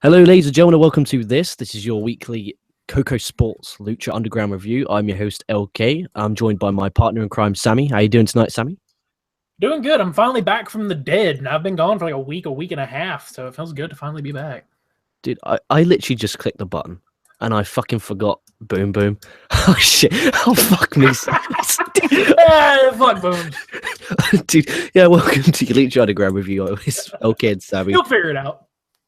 Hello, ladies and gentlemen, and welcome to this. This is your weekly KocoSports Lucha Underground review. I'm your host, LK. I'm joined by my partner in crime, Sammy. How you doing tonight, Sammy? Doing good. I'm finally back from the dead, and I've been gone for like a week and a half, so it feels good to finally be back. Dude, I literally just clicked the button, and I fucking forgot. Boom, boom. Oh, shit. Oh, fuck me. Fuck boom. Dude, yeah, welcome to your Lucha Underground review. It's LK and Sammy. You'll figure it out.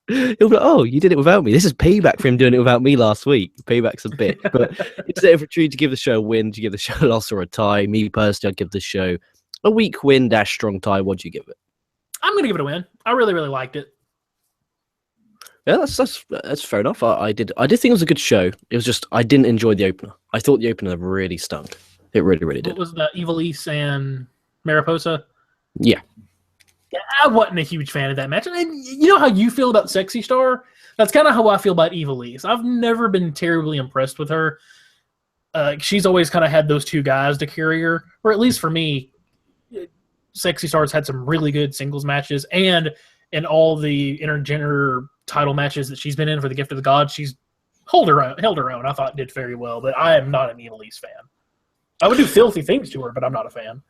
He'll be like, oh, you did it without me. This is payback for him doing it without me last week. Payback's a bit. But is it ever true to give the show a win? Do you give the show a loss or a tie? Me, personally, I'd give the show a weak win - strong tie. What do you give it? I'm going to give it a win. I really, really liked it. Yeah, that's fair enough. I did think it was a good show. It was just I didn't enjoy the opener. I thought the opener really stunk. It really, really did. What was the Ivelisse and Mariposa? Yeah. Yeah, I wasn't a huge fan of that match. And you know how you feel about Sexy Star? That's kind of how I feel about Ivelisse. I've never been terribly impressed with her. She's always kind of had those two guys to carry her, or at least for me, Sexy Star's had some really good singles matches, and in all the intergender title matches that she's been in for the Gift of the Gods, she's held her own. I thought did very well, but I am not an Ivelisse fan. I would do filthy things to her, but I'm not a fan.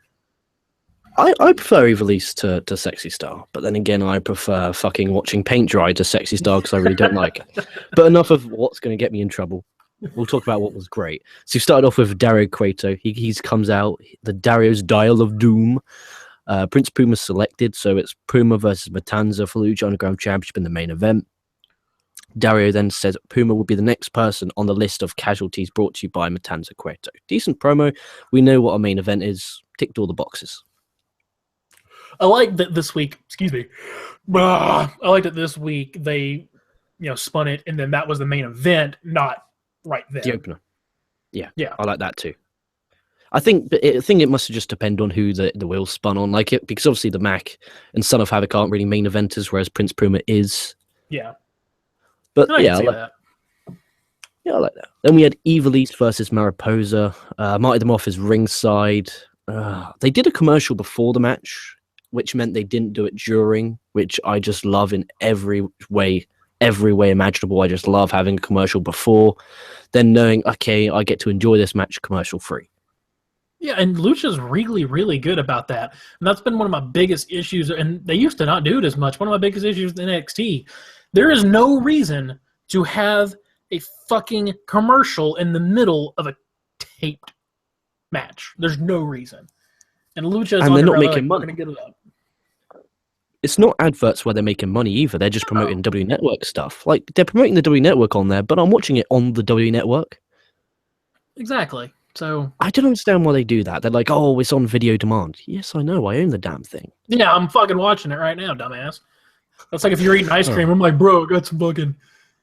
I prefer Ivelisse to Sexy Star, but then again, I prefer fucking watching paint dry to Sexy Star because I really don't like it. But enough of what's going to get me in trouble. We'll talk about what was great. So you started off with Dario Cueto. He comes out, the Dario's Dial of Doom. Prince Puma selected, so it's Puma versus Matanza for Lucha Underground Championship in the main event. Dario then says Puma will be the next person on the list of casualties brought to you by Matanza Cueto. Decent promo. We know what our main event is. Ticked all the boxes. I like that this week. Excuse me. I like that this week they, spun it, and then that was the main event, not right then. The opener. Yeah. Yeah. I like that too. I think it must have just depend on who the wheel spun on, because obviously the Mac and Son of Havoc aren't really main eventers, whereas Prince Puma is. Yeah. But I like that. Yeah, I like that. Then we had Ivelisse versus Mariposa. Marty them off as ringside. They did a commercial before the match, which meant they didn't do it during, which I just love in every way imaginable. I just love having a commercial before, then knowing, okay, I get to enjoy this match commercial free. Yeah, and Lucha's really, really good about that. And that's been one of my biggest issues, and they used to not do it as much. One of my biggest issues in NXT, there is no reason to have a fucking commercial in the middle of a taped match. There's no reason. And Lucha's and they're not making money. We're gonna get it up. It's not adverts where they're making money either. They're just promoting W Network stuff. Like, they're promoting the W Network on there, but I'm watching it on the W Network. Exactly. So I don't understand why they do that. They're like, oh, it's on video demand. Yes, I know. I own the damn thing. Yeah, I'm fucking watching it right now, dumbass. That's like if you're eating ice cream. I'm like, bro, I got some fucking...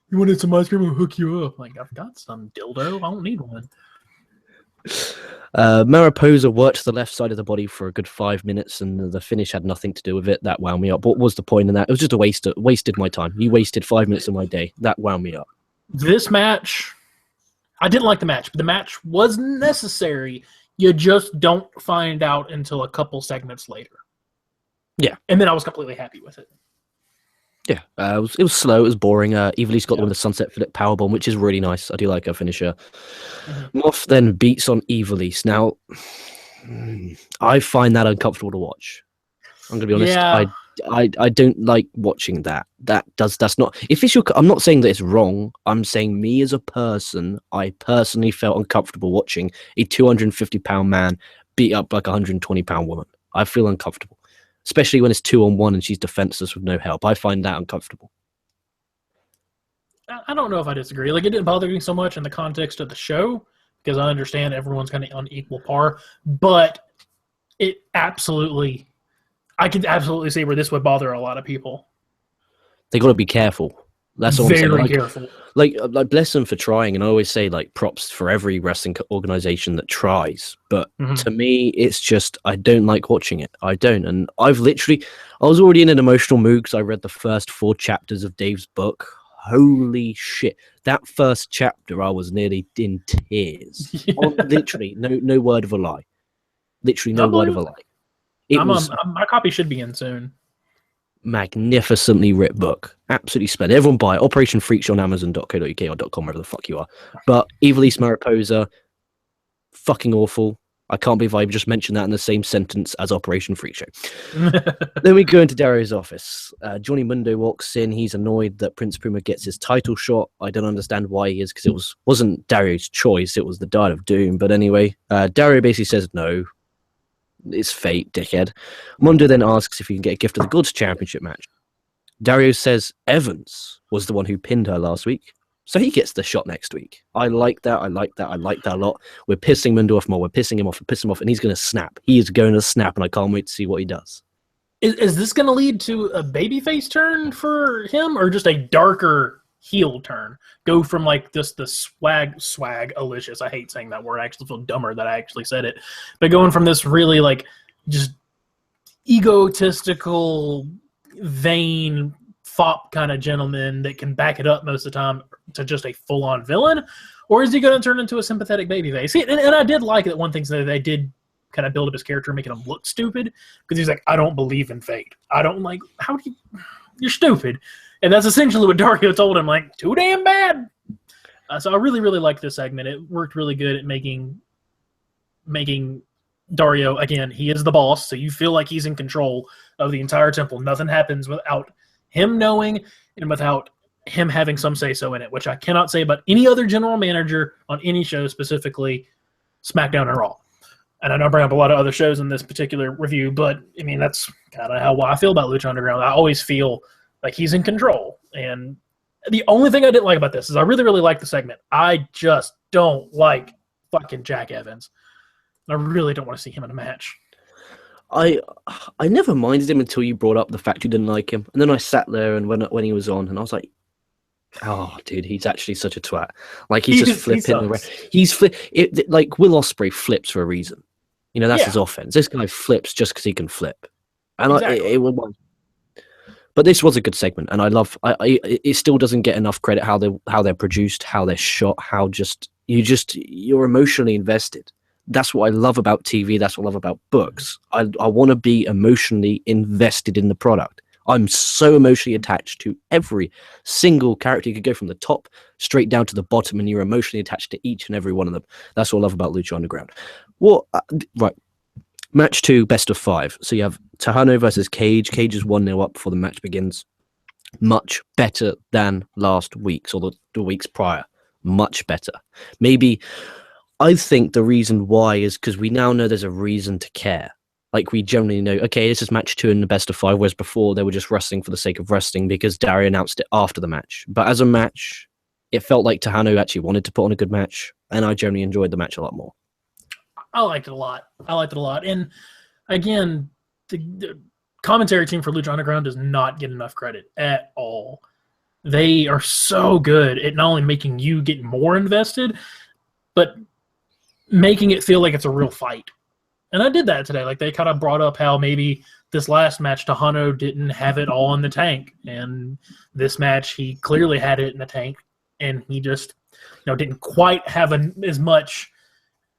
You wanted some ice cream? I'll hook you up. Like, I've got some dildo. I don't need one. Mariposa worked the left side of the body for a good 5 minutes, and the finish had nothing to do with it. That wound me up. What was the point in that? It was just a wasted my time. You wasted 5 minutes of my day. That wound me up. This match, I didn't like the match, but the match was necessary. You just don't find out until a couple segments later. Yeah. And then I was completely happy with it. Yeah, it was slow, it was boring. Ivelisse got the one with the Sunset Flip Powerbomb, which is really nice. I do like her finisher. Moff then beats on Ivelisse. Now, I find that uncomfortable to watch. I'm going to be honest. Yeah. I don't like watching that. That's not... If it's your... I'm not saying that it's wrong. I'm saying me as a person, I personally felt uncomfortable watching a 250-pound man beat up like a 120-pound woman. I feel uncomfortable. Especially when it's 2-on-1 and she's defenseless with no help. I find that uncomfortable. I don't know if I disagree. Like, it didn't bother me so much in the context of the show, because I understand everyone's kind of on equal par. But it absolutely... I could absolutely see where this would bother a lot of people. They got to be careful. That's all I'm saying. Very careful. Like, bless them for trying, and I always say, like, props for every wrestling organization that tries. But to me, it's just, I don't like watching it. I don't. And I was already in an emotional mood because I read the first 4 chapters of Dave's book. Holy shit. That first chapter, I was nearly in tears. Yeah. Literally, no word of a lie. Literally, no word of a lie. My copy should be in soon. magnificently written book. Absolutely splendid. Everyone buy it. Operation Freakshow on Amazon.co.uk or .com, wherever the fuck you are. But Evilise Mariposa, fucking awful. I can't believe I just mentioned that in the same sentence as Operation Freakshow. Then we go into Dario's office. Johnny Mundo walks in. He's annoyed that Prince Puma gets his title shot. I don't understand why he is, because it wasn't Dario's choice. It was the Dial of Doom. But anyway, Dario basically says no. It's fate, dickhead. Mundo then asks if he can get a gift of the Gods Championship match. Dario says Evans was the one who pinned her last week, so he gets the shot next week. I like that a lot. We're pissing Mundo off more. We're pissing him off, and he's going to snap. He is going to snap, and I can't wait to see what he does. Is this going to lead to a babyface turn for him, or just a darker heel turn? Go from like the swag-alicious. I hate saying that word. I actually feel dumber that I actually said it. But going from this really like just egotistical, vain, fop kind of gentleman that can back it up most of the time to just a full-on villain? Or is he going to turn into a sympathetic babyface? And I did like that one thing that they did kind of build up his character, making him look stupid, because he's like, I don't believe in fate. I don't like, how do you, you're stupid. And that's essentially what Dario told him, like, too damn bad. So I really, really liked this segment. It worked really good at making Dario, again, he is the boss, so you feel like he's in control of the entire temple. Nothing happens without him knowing and without him having some say-so in it, which I cannot say about any other general manager on any show, specifically SmackDown or Raw. And I know I bring up a lot of other shows in this particular review, but, I mean, that's kind of how I feel about Lucha Underground. I always feel like he's in control. And the only thing I didn't like about this is I really, really like the segment. I just don't like fucking Jack Evans. I really don't want to see him in a match. I never minded him until you brought up the fact you didn't like him. And then I sat there and when he was on, and I was like, oh, dude, he's actually such a twat. Like, he's just flipping around. Like Will Ospreay flips for a reason. You know, that's his offense. This guy flips just because he can flip. And exactly. But this was a good segment, and I love. It still doesn't get enough credit how they're produced, how they're shot, how you're emotionally invested. That's what I love about TV. That's what I love about books. I want to be emotionally invested in the product. I'm so emotionally attached to every single character. You could go from the top straight down to the bottom, and you're emotionally attached to each and every one of them. That's what I love about Lucha Underground. Right. Match 2, best of 5. So you have Tejano versus Cage. Cage is 1-0 up before the match begins. Much better than last week's or the weeks prior. Much better. Maybe I think the reason why is because we now know there's a reason to care. Like, we generally know, okay, this is match 2 in the best of 5, whereas before they were just wrestling for the sake of wrestling because Dario announced it after the match. But as a match, it felt like Tejano actually wanted to put on a good match, and I generally enjoyed the match a lot more. I liked it a lot. And again, the commentary team for Lucha Underground does not get enough credit at all. They are so good at not only making you get more invested, but making it feel like it's a real fight. And I did that today. Like, they kind of brought up how maybe this last match, Tejano didn't have it all in the tank. And this match, he clearly had it in the tank. And he just, didn't quite have as much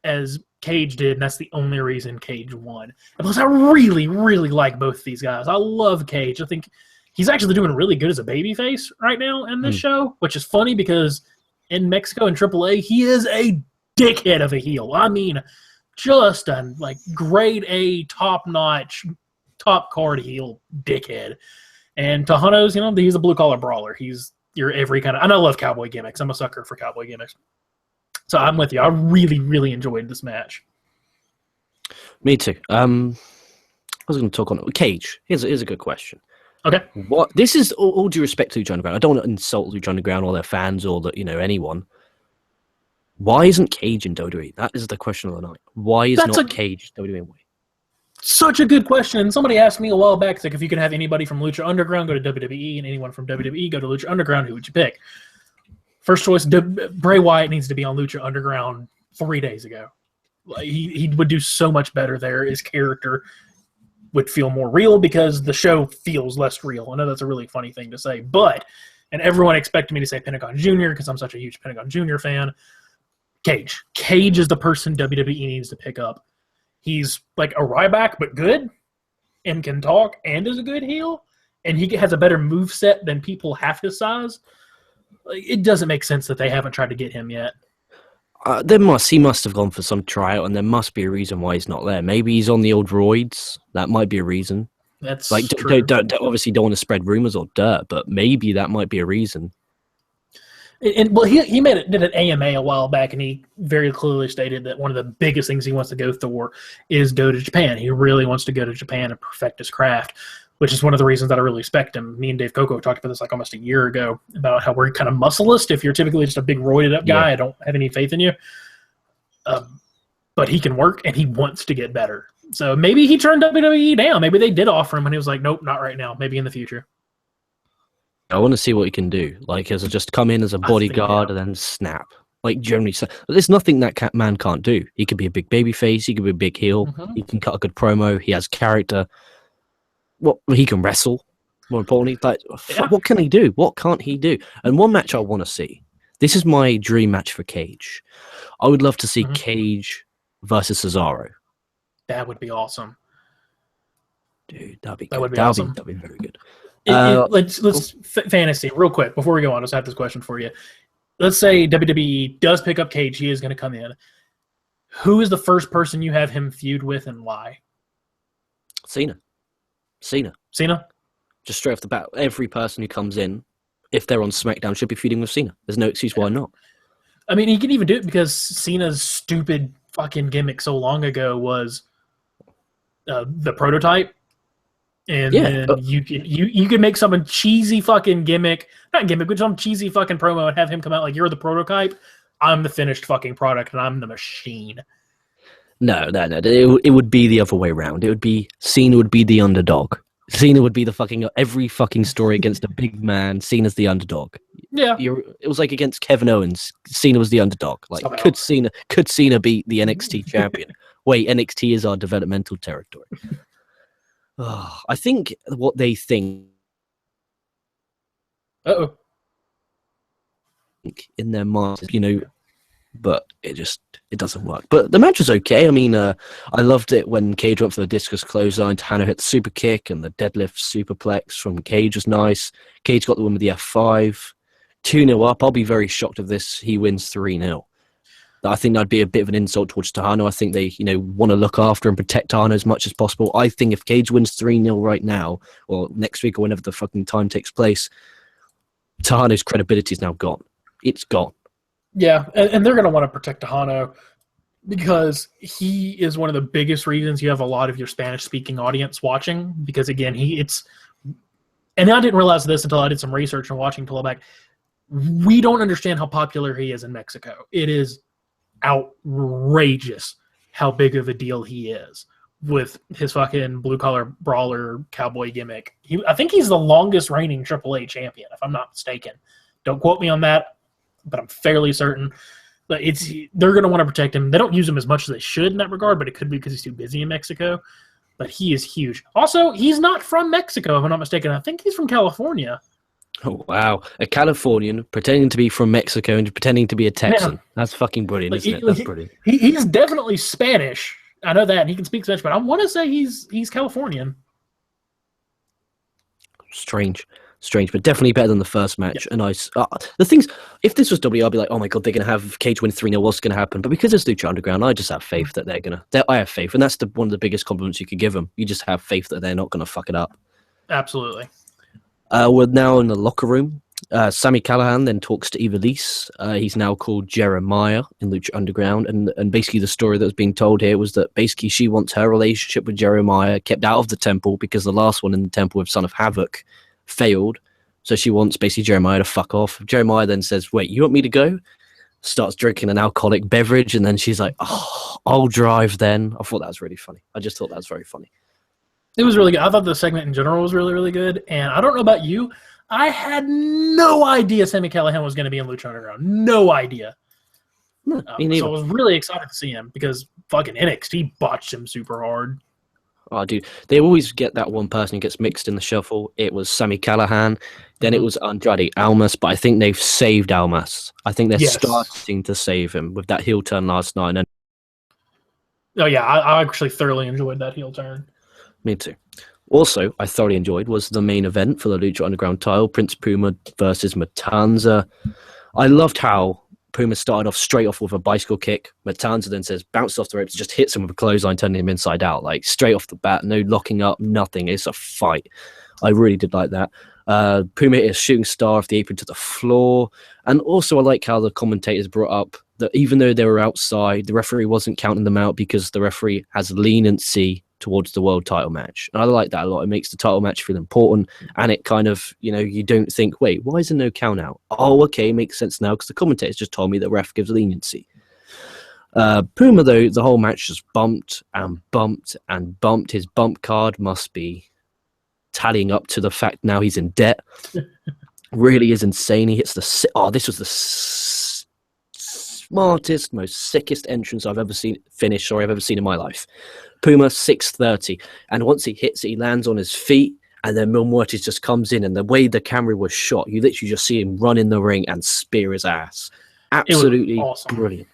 as Cage did, and that's the only reason Cage won. And plus, I really, really like both of these guys. I love Cage. I think he's actually doing really good as a babyface right now in this show, which is funny because in Mexico and AAA, he is a dickhead of a heel. I mean, just a grade A, top-notch, top-card heel dickhead. And Tejano's, he's a blue-collar brawler. He's your every kind of... And I love cowboy gimmicks. I'm a sucker for cowboy gimmicks. So I'm with you. I really, really enjoyed this match. Me too. I was going to talk on Cage. Here's a good question. Okay. What this is all due respect to Lucha Underground. I don't want to insult Lucha Underground or their fans or anyone. Why isn't Cage in WWE? That is the question of the night. Why is not Cage WWE? Such a good question. And somebody asked me a while back, if you could have anybody from Lucha Underground go to WWE and anyone from WWE go to Lucha Underground, who would you pick? First choice, Bray Wyatt needs to be on Lucha Underground 3 days ago. He would do so much better there. His character would feel more real because the show feels less real. I know that's a really funny thing to say, and everyone expected me to say Pentagon Jr. because I'm such a huge Pentagon Jr. fan. Cage is the person WWE needs to pick up. He's like a Ryback, but good, and can talk, and is a good heel. and he has a better moveset than people half his size, it doesn't make sense that they haven't tried to get him yet. He must have gone for some tryout, and there must be a reason why he's not there. Maybe he's on the old roids. That might be a reason. That's like true. Don't obviously don't want to spread rumors or dirt, but maybe that might be a reason. And well, he did an AMA a while back, and he very clearly stated that one of the biggest things he wants to go for is go to Japan. He really wants to go to Japan and perfect his craft, which is one of the reasons that I really respect him. Me and Dave Koco talked about this like almost a year ago about how we're kind of muscleist. If you're typically just a big roided up guy, I don't have any faith in you. But he can work, and he wants to get better. So maybe he turned WWE down. Maybe they did offer him, and he was like, nope, not right now. Maybe in the future. I want to see what he can do. Like, as just come in as a bodyguard and then snap. Like, generally, there's nothing that man can't do. He could be a big baby face. He could be a big heel. He can cut a good promo. He has character. He can wrestle. More importantly, what can he do? What can't he do? And one match I want to see. This is my dream match for Cage. I would love to see Cage versus Cesaro. That would be awesome. Dude, that'd be awesome. That'd be very good. Let's fantasy real quick before we go on. I just have this question for you. Let's say WWE does pick up Cage. He is going to come in. Who is the first person you have him feud with, and why? Cena. Just straight off the bat, every person who comes in, if they're on SmackDown, should be feuding with Cena. There's no excuse why not. I mean, he can even do it because Cena's stupid fucking gimmick so long ago was the prototype. And then you could make some cheesy fucking gimmick, not gimmick, but some cheesy fucking promo and have him come out like, you're the prototype, I'm the finished fucking product, and I'm the machine. No. It would be the other way around. It would be Cena would be the underdog. Cena would be the every fucking story against a big man. Cena's the underdog. Yeah, it was like against Kevin Owens. Cena was the underdog. Like, could Cena beat the NXT champion? Wait, NXT is our developmental territory. I think what they think in their minds, but it doesn't work. But the match was okay. I mean, I loved it when Cage went for the discus clothesline. Hannah hit the super kick, and the deadlift superplex from Cage was nice. Cage got the win with the F5. 2-0 up. I'll be very shocked if he wins 3-0. I think that'd be a bit of an insult towards Tahano. I think they, want to look after and protect Tahano as much as possible. I think if Cage wins 3-0 right now, or next week, or whenever the fucking time takes place, Tahano's credibility is now gone. It's gone. Yeah, and they're going to want to protect Tahano because he is one of the biggest reasons you have a lot of your Spanish-speaking audience watching. Because again, and I didn't realize this until I did some research and watching till back. We don't understand how popular he is in Mexico. It is outrageous how big of a deal he is with his fucking blue-collar brawler cowboy gimmick. I think he's the longest reigning AAA champion, if I'm not mistaken. Don't quote me on that, but I'm fairly certain. But they're going to want to protect him. They don't use him as much as they should in that regard, but it could be because he's too busy in Mexico. But he is huge. Also, he's not from Mexico, if I'm not mistaken. I think he's from California. Oh, wow. A Californian pretending to be from Mexico and pretending to be a Texan. Yeah. That's fucking brilliant, isn't it? That's brilliant. He's definitely Spanish. I know that, and he can speak Spanish, but I want to say he's Californian. Strange, but definitely better than the first match. Yeah. And the things, if this was WWE, I'd be like, oh my god, they're going to have Cage win 3-0, what's going to happen? But because it's Lucha Underground, I just have faith that I have faith, and that's one of the biggest compliments you could give them. You just have faith that they're not going to fuck it up. Absolutely. We're now in the locker room. Sami Callihan then talks to Ivelisse. He's now called Jeremiah in Lucha Underground. And basically the story that was being told here was that basically she wants her relationship with Jeremiah kept out of the temple because the last one in the temple with Son of Havoc failed. So she wants basically Jeremiah to fuck off. Jeremiah then says, wait, you want me to go? Starts drinking an alcoholic beverage. And then she's like, oh, I'll drive then. I thought that was really funny. I just thought that was very funny. It was really good. I thought the segment in general was really, really good. And I don't know about you. I had no idea Sami Callihan was going to be in Lucha Underground. No idea. So I was really excited to see him because fucking NXT botched him super hard. Oh, dude. They always get that one person who gets mixed in the shuffle. It was Sami Callihan. Then it was Andrade Almas. But I think they've saved Almas. I think they're starting to save him with that heel turn last night. I actually thoroughly enjoyed that heel turn. Me too. Also, I thoroughly enjoyed was the main event for the Lucha Underground title, Prince Puma versus Matanza. I loved how Puma started off straight off with a bicycle kick. Matanza then says, bounced off the ropes, just hits him with a clothesline, turning him inside out. Like, straight off the bat, no locking up, nothing. It's a fight. I really did like that. Puma hit a shooting star off the apron to the floor. And also, I like how the commentators brought up that even though they were outside, the referee wasn't counting them out because the referee has leniency towards the world title match. And I like that a lot. It makes the title match feel important, and it kind of, you don't think, wait, why is there no count out? Oh, okay, makes sense now because the commentators just told me that ref gives leniency. Puma, though, the whole match just bumped and bumped and bumped. His bump card must be tallying up to the fact now he's in debt. Really is insane. He hits this was the smartest, most sickest entrance I've ever seen in my life. Puma 630, and once he hits it, he lands on his feet, and then Mil Muertes just comes in, and the way the camera was shot, you literally just see him run in the ring and spear his ass. Absolutely awesome. Brilliant.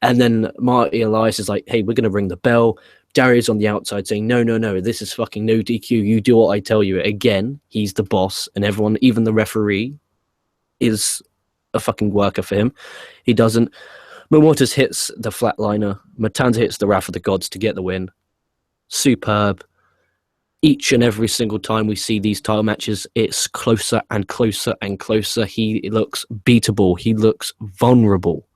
And then Marty Elias is like, hey, we're going to ring the bell. Dario's on the outside saying, no, this is fucking no DQ. You do what I tell you. Again, he's the boss, and everyone, even the referee, is a fucking worker for him. He doesn't. Mil Muertes hits the flatliner. Matanza hits the Wrath of the Gods to get the win. Superb. Each and every single time we see these title matches, it's closer and closer and closer. He looks beatable. He looks vulnerable.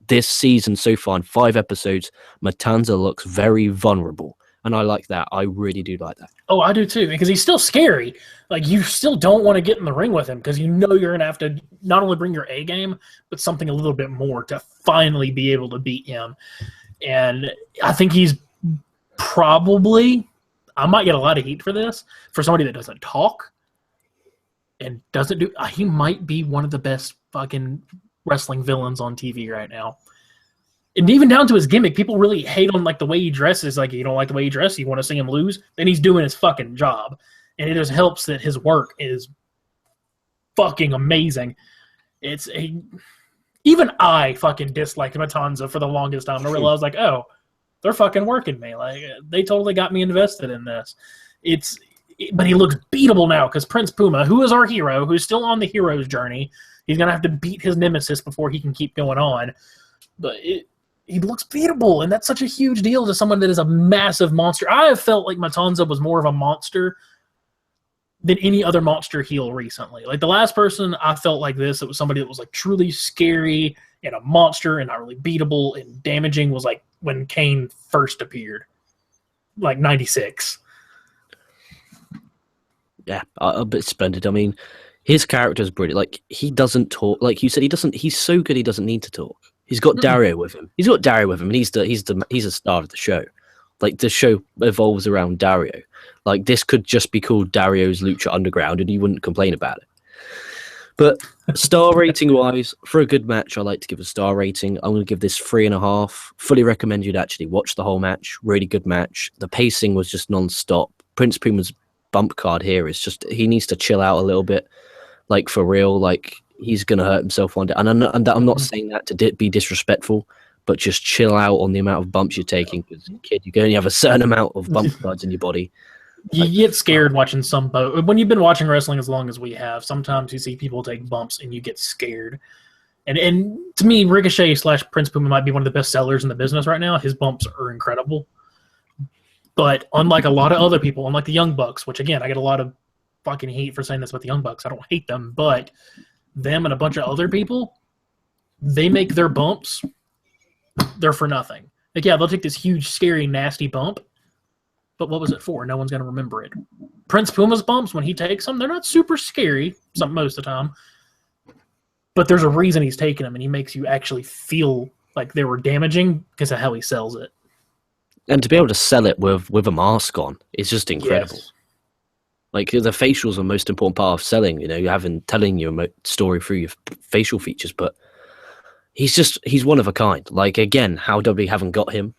This season so far, in 5 episodes, Matanza looks very vulnerable. And I like that. I really do like that. Oh, I do too, because he's still scary. Like, you still don't want to get in the ring with him because you know you're going to have to not only bring your A game, but something a little bit more to finally be able to beat him. And I think he's probably, I might get a lot of heat for this, for somebody that doesn't talk and doesn't do, he might be one of the best fucking wrestling villains on TV right now. And even down to his gimmick, people really hate on like the way he dresses. Like, you don't like the way he dresses, you want to see him lose, then he's doing his fucking job. And it just helps that his work is fucking amazing. Even I fucking disliked Matanza for the longest time. I realized, like, oh, they're fucking working me. Like, they totally got me invested in this. But he looks beatable now because Prince Puma, who is our hero, who's still on the hero's journey, he's gonna have to beat his nemesis before he can keep going on. But he looks beatable, and that's such a huge deal to someone that is a massive monster. I have felt like Matanza was more of a monster than any other monster heel recently. Like, the last person I felt like this, it was somebody that was like truly scary and a monster and not really beatable and damaging, was like when Kane first appeared, like 96. Yeah, a bit splendid. I mean, his character is brilliant. Like, he doesn't talk. Like you said, he's so good he doesn't need to talk. He's got Dario with him. And he's a star of the show. Like, the show evolves around Dario. Like, this could just be called Dario's Lucha Underground, and you wouldn't complain about it. But star rating wise, for a good match, I like to give a star rating. I'm going to give this 3.5. Fully recommend you'd actually watch the whole match. Really good match. The pacing was just non-stop. Prince Puma's bump card here is just, he needs to chill out a little bit. Like, for real. Like, he's going to hurt himself one day. And I'm not saying that to be disrespectful, but just chill out on the amount of bumps you're taking. Because, kid, you can only have a certain amount of bump cards in your body. You get scared watching when you've been watching wrestling as long as we have, sometimes you see people take bumps and you get scared. And to me, Ricochet / Prince Puma might be one of the best sellers in the business right now. His bumps are incredible. But unlike a lot of other people, unlike the Young Bucks, which, again, I get a lot of fucking hate for saying this about the Young Bucks. I don't hate them, but them and a bunch of other people, they make their bumps, they're for nothing. Like, yeah, they'll take this huge, scary, nasty bump, but what was it for? No one's going to remember it. Prince Puma's bumps, when he takes them, they're not super scary most of the time, but there's a reason he's taking them, and he makes you actually feel like they were damaging because of how he sells it. And to be able to sell it with a mask on is just incredible. Yes. Like, the facials are the most important part of selling. You know, you telling your story through your facial features, but he's one of a kind. Like, again, how WWE haven't got him,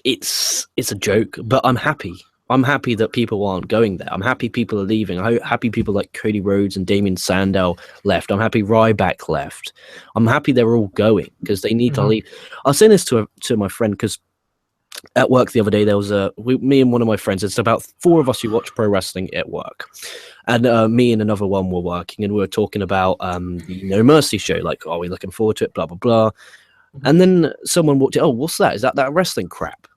it's a joke, but I'm happy. I'm happy that people aren't going there. I'm happy people are leaving. I'm happy people like Cody Rhodes and Damien Sandow left. I'm happy Ryback left. I'm happy they're all going because they need to leave. I was saying this to my friend because at work the other day, there was me and one of my friends. It's about 4 of us who watch pro wrestling at work, and me and another one were working, and we were talking about the No Mercy show. Like, are we looking forward to it? Blah blah blah. And then someone walked in. Oh, what's that? Is that wrestling crap?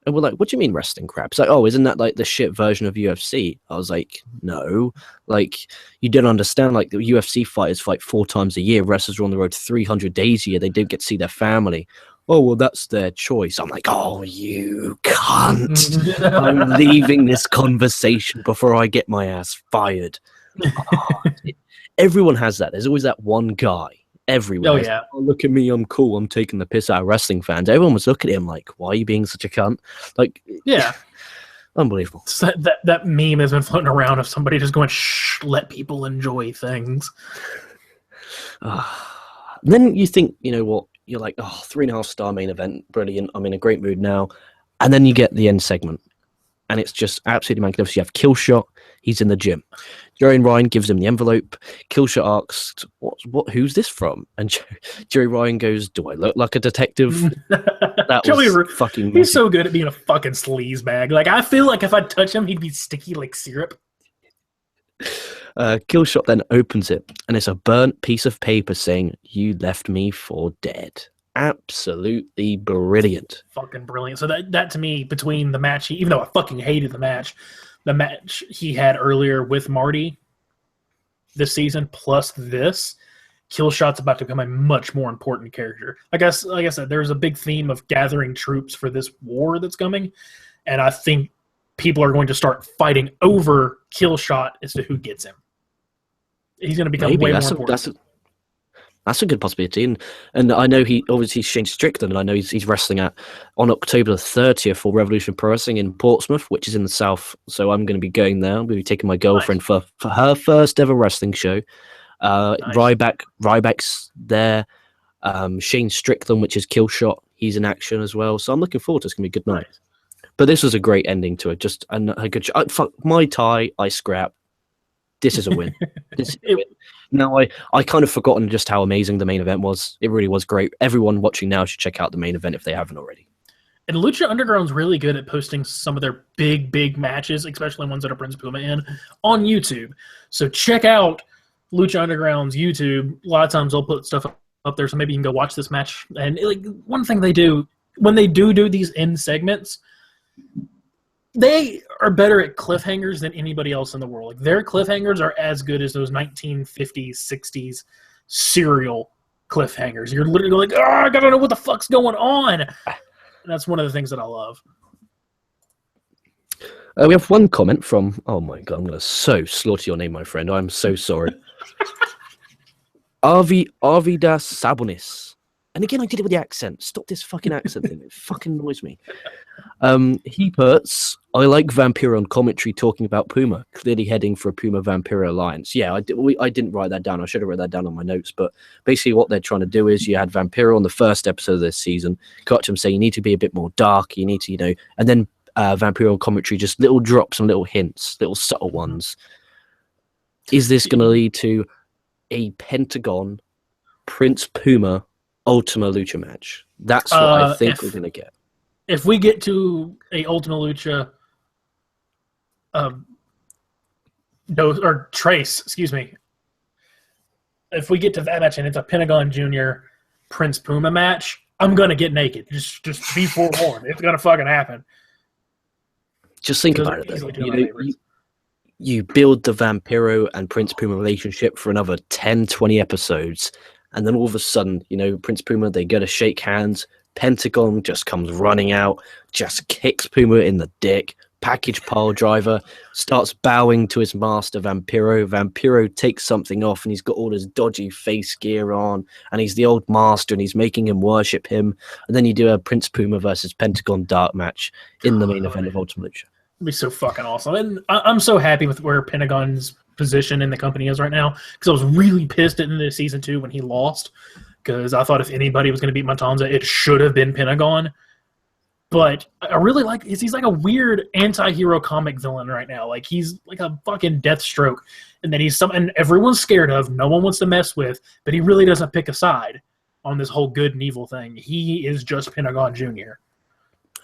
And we're like, what do you mean wrestling crap? It's like, oh, isn't that like the shit version of UFC? I was like, no, like you don't understand. Like the UFC fighters fight 4 times a year. Wrestlers are on the road 300 days a year. They don't get to see their family. Oh, well, that's their choice. I'm like, oh, you cunt. I'm leaving this conversation before I get my ass fired. Everyone has that. There's always that one guy everywhere. Oh, yeah. Oh, look at me. I'm cool. I'm taking the piss out of wrestling fans. Everyone was looking at him like, why are you being such a cunt? Like, yeah. Unbelievable. So that meme has been floating around of somebody just going, shh, let people enjoy things. Then you think, you know what? You're like, oh, 3.5-star main event, brilliant. I'm in a great mood now. And then you get the end segment, and it's just absolutely magnificent. You have Killshot. He's in the gym. Joey Ryan gives him the envelope. Killshot asks, who's this from? And Joey Ryan goes, do I look like a detective? That was fucking He's so good at being a fucking sleazebag. Like, I feel like if I touch him, he'd be sticky like syrup. Killshot then opens it, and it's a burnt piece of paper saying, you left me for dead. Absolutely brilliant. Fucking brilliant. So that to me, between the match, even though I fucking hated the match he had earlier with Marty this season, plus this, Killshot's about to become a much more important character. Like I said, there's a big theme of gathering troops for this war that's coming, and I think people are going to start fighting over Killshot as to who gets him. He's going to become way more important. That's a good possibility, and I know he's Shane Strickland, and I know he's wrestling on October the 30th for Revolution Pro Wrestling in Portsmouth, which is in the south. So I'm going to be going there. I'm going to be taking my girlfriend for her first ever wrestling show. Nice. Ryback's there. Shane Strickland, which is Killshot, he's in action as well. So I'm looking forward to it. It's going to be a good night. Nice. But this was a great ending to it. Just a good show. Fuck my tie, I scrap. This is a win. Now, I kind of forgotten just how amazing the main event was. It really was great. Everyone watching now should check out the main event if they haven't already. And Lucha Underground's really good at posting some of their big matches, especially ones that are Prince Puma in, on YouTube. So check out Lucha Underground's YouTube. A lot of times they'll put stuff up there, so maybe you can go watch this match. And like one thing they do, when they do these end segments, they are better at cliffhangers than anybody else in the world. Like, their cliffhangers are as good as those 1950s, 60s serial cliffhangers. You're literally like, I gotta know what the fuck's going on. And that's one of the things that I love. We have one comment from, oh my God, I'm going to so slaughter your name, my friend. I'm so sorry. Arvidas Sabonis. And again, I did it with the accent. Stop this fucking accent thing. It fucking annoys me. He puts, I like Vampiro on commentary talking about Puma, clearly heading for a Puma-Vampiro alliance. Yeah, I didn't write that down. I should have written that down on my notes. But basically what they're trying to do is you had Vampiro on the first episode of this season. Got to him saying you need to be a bit more dark. You need to, and then Vampiro on commentary, just little drops and little hints, little subtle ones. Is this going to lead to a Pentagon Prince Puma Ultima Lucha match? That's what I think we're going to get. If we get to a Ultima Lucha Trace, excuse me. If we get to that match and it's a Pentagon Jr. Prince Puma match, I'm going to get naked. Just be forewarned. It's going to fucking happen. Just think about it, though. You build the Vampiro and Prince Puma relationship for another 10, 20 episodes, and then all of a sudden, Prince Puma, they go to shake hands. Pentagon just comes running out, just kicks Puma in the dick. Package pile driver, starts bowing to his master, Vampiro. Vampiro takes something off, and he's got all his dodgy face gear on, and he's the old master, and he's making him worship him. And then you do a Prince Puma versus Pentagon Dark match in the main event of Ultima Lucha. It'd be so fucking awesome. And I'm so happy with where Pentagon's position in the company is right now, because I was really pissed at the end of season 2 when he lost, because I thought if anybody was going to beat Matanza, it should have been Pentagon. But I really like he's like a weird anti-hero comic villain right now. Like, he's like a fucking Deathstroke, and that he's something everyone's scared of, no one wants to mess with, but he really doesn't pick a side on this whole good and evil thing. He is just Pentagon Jr.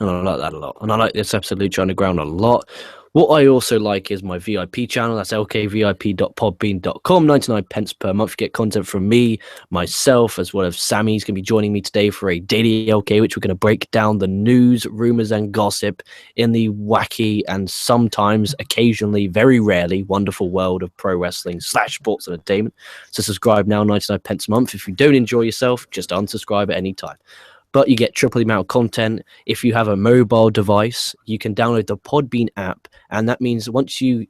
And I like that a lot. And I like this episode of Lucha Underground a lot. What I also like is my VIP channel. That's lkvip.podbean.com. 99 pence per month. You get content from me, myself, as well as Sammy's going to be joining me today for a daily LK, which we're going to break down the news, rumors, and gossip in the wacky and sometimes, occasionally, very rarely, wonderful world of pro wrestling / sports entertainment. So subscribe now, 99 pence a month. If you don't enjoy yourself, just unsubscribe at any time. But you get triple the amount of content. If you have a mobile device, you can download the Podbean app. And that means once you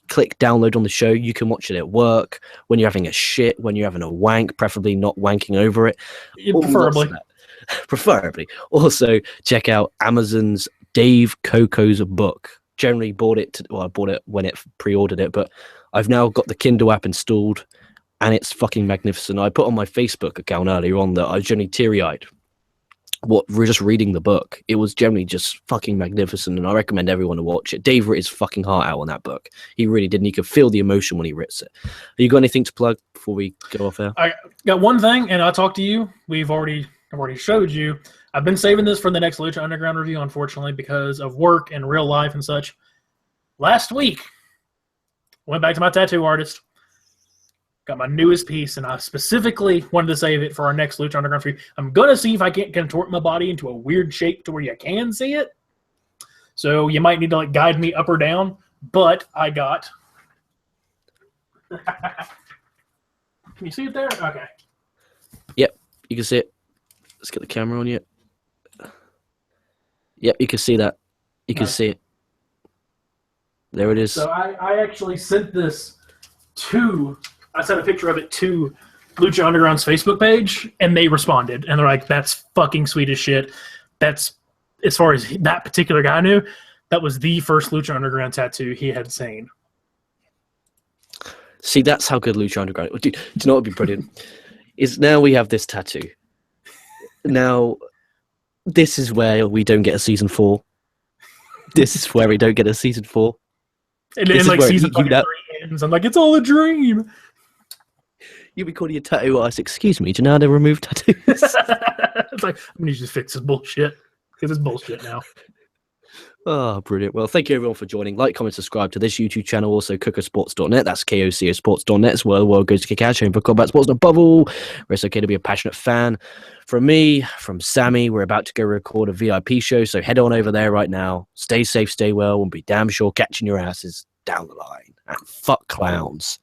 click download on the show, you can watch it at work, when you're having a shit, when you're having a wank, preferably not wanking over it. Preferably. Preferably. Also, check out Amazon's Dave Koco's book. Generally bought it, I bought it when it pre-ordered it, but I've now got the Kindle app installed, and it's fucking magnificent. I put on my Facebook account earlier on that I was generally teary-eyed. We're just reading the book. It was generally just fucking magnificent, and I recommend everyone to watch it. Dave writ his fucking heart out on that book. He really did, and you could feel the emotion when he writes it. Have you got anything to plug before we go off air? I got one thing, and I'll talk to you. I've already showed you. I've been saving this for the next Lucha Underground review, unfortunately, because of work and real life and such. Last week, went back to my tattoo artist. Got my newest piece, and I specifically wanted to save it for our next Lucha Underground review. I'm going to see if I can't contort my body into a weird shape to where you can see it. So you might need to guide me up or down. But I got... Can you see it there? Okay. Yep, you can see it. Let's get the camera on you. Yep, you can see that. You can see it. There it is. So I actually sent this to... I sent a picture of it to Lucha Underground's Facebook page, and they responded. And they're like, that's fucking sweet as shit. That's, as far as that particular guy knew, that was the first Lucha Underground tattoo he had seen. See, that's how good Lucha Underground is. Do you know what would be brilliant? Is now we have this tattoo. Now, this is where we don't get a season 4. This is where we don't get a season 4. And then, season 3 ends. I'm like, it's all a dream. You'll be calling your tattoo artist, excuse me, do you know how to remove tattoos? It's like, I'm going to just fix this bullshit. Because it's bullshit now. Oh, brilliant. Well, thank you everyone for joining. Like, comment, subscribe to this YouTube channel. Also, KocoSports.net. That's KocoSports.net. It's where the world goes to kick out, showing for combat sports and above all, where it's okay to be a passionate fan. From me, from Sammy, we're about to go record a VIP show, so head on over there right now. Stay safe, stay well, and be damn sure catching your asses down the line. And fuck clowns.